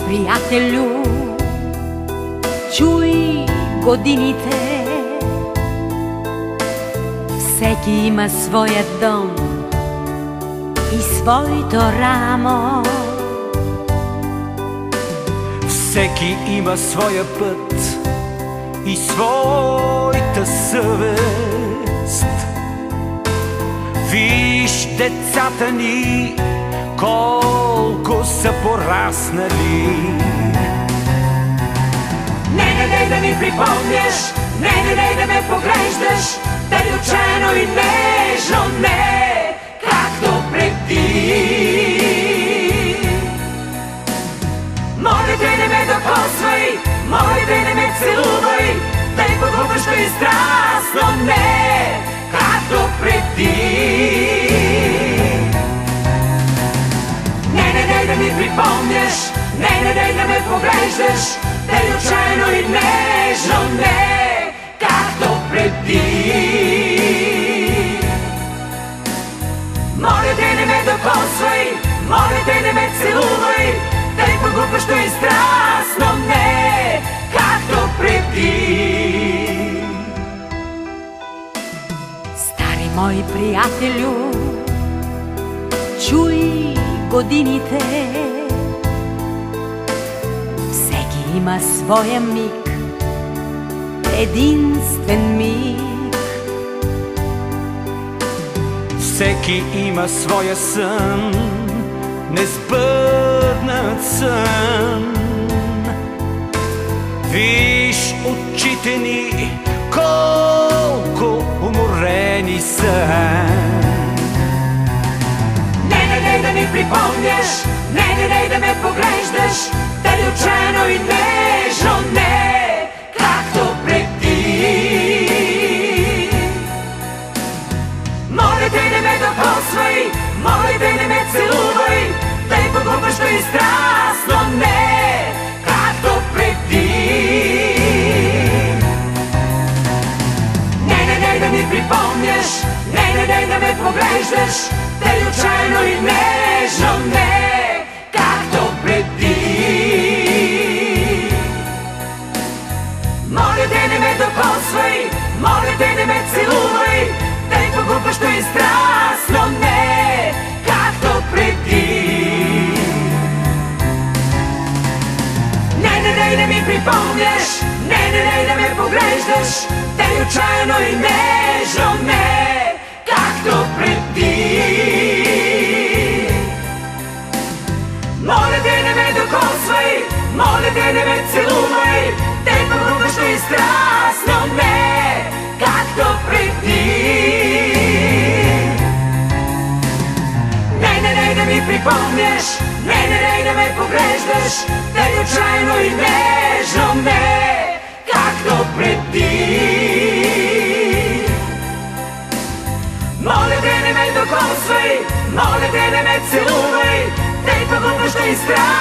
приятелю, чуй годините. Всеки има своя дом и своето рамо. Всеки има своя път и своята съвест. Виж децата ни колко са пораснали. Не да ми припомняш, не да ме поглеждаш, дали отчаяно и нежно, не както преди. Моля те, не ме докосвай, моля те, не ме целувай, тъй погубващо и страстно, не както преди. Не да ми припомняш, не да ме поглеждаш, дали отчаяно и нежно, не както преди. Моля те, не ме докосвай, моля те, не ме целувай, тъй погубващо и страстно, не както преди. Стари мой приятелю, чуй годините. Всеки има своя миг, единствен миг. Всеки има своя сън, несбъднат сън. Виж очите ни колко уморени са. Не да ми припомняш, не да ме поглеждаш, дали отчаяно и нежно, не както преди. Моля те, не ме докосвай, моля те, не ме целувай, тъй погубващо и страстно, не както преди. Не да ми припомняш, не да ме поглеждаш, дали отчаяно и нежно, не както преди. Моля те, не ме докосвай, моля те, не ме целувай, тъй погубващо и страстно, не както преди. Не да ми припомняш, не да ме поглеждаш, дали отчаяно и нежно, не както преди. Моля те, не ме докосвай, моля те, не ме целувай, тъй погубващо и страстно, не както преди. Не да ми припомняш, не да ме поглеждаш, дали отчаяно и нежно, не както преди. Моля те, не ме докосвай, моля те, не ме целувай, тъй погубващо и страстно.